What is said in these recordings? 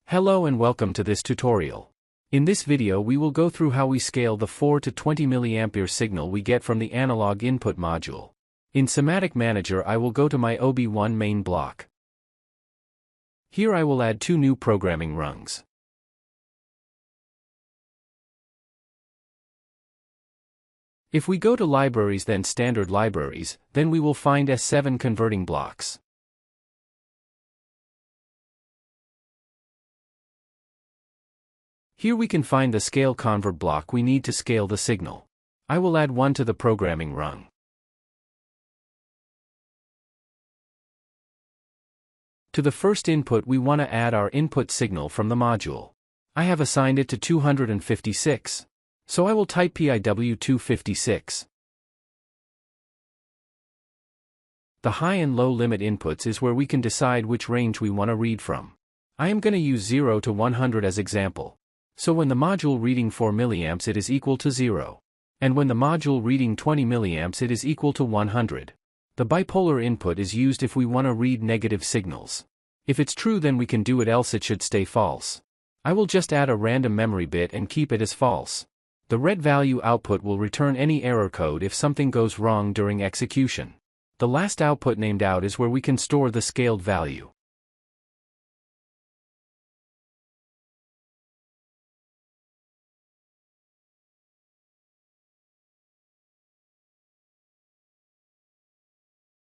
Hello and welcome to this tutorial. In this video we will go through how we scale the 4 to 20 mA signal we get from the analog input module. In Simatic Manager I will go to my OB1 main block. Here I will add two new programming rungs. If we go to Libraries then Standard Libraries, then we will find S7 converting blocks. Here we can find the scale convert block we need to scale the signal. I will add one to the programming rung. To the first input we want to add our input signal from the module. I have assigned it to 256. So I will type PIW 256. The high and low limit inputs is where we can decide which range we want to read from. I am going to use 0 to 100 as example. So when the module reading 4 mA it is equal to 0. And when the module reading 20 mA it is equal to 100. The bipolar input is used if we want to read negative signals. If it's true then we can do it, else it should stay false. I will just add a random memory bit and keep it as false. The red value output will return any error code if something goes wrong during execution. The last output named out is where we can store the scaled value.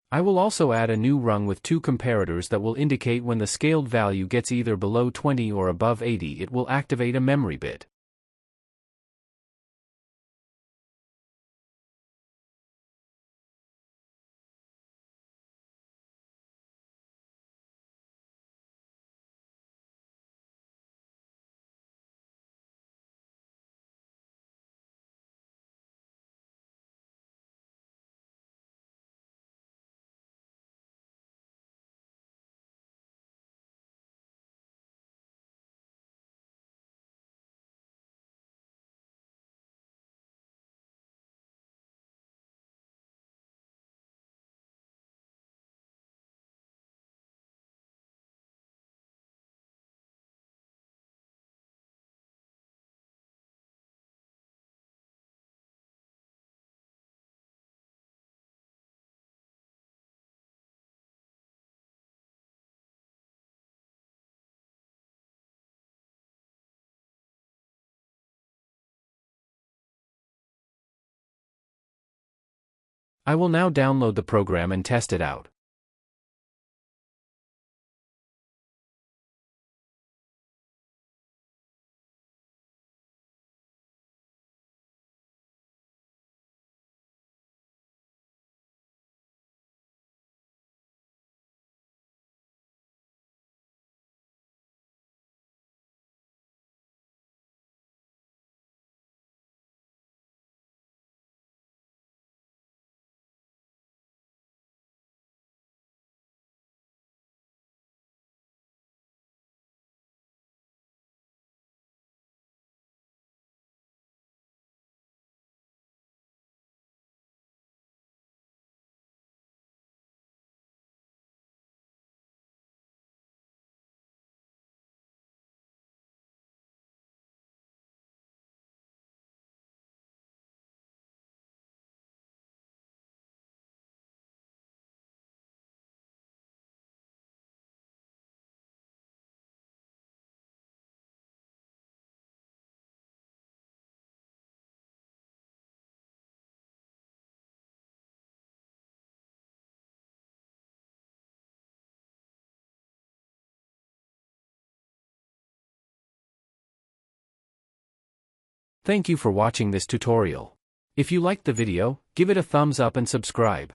I will also add a new rung with two comparators that will indicate when the scaled value gets either below 20 or above 80 it will activate a memory bit. I will now download the program and test it out. Thank you for watching this tutorial. If you liked the video, give it a thumbs up and subscribe.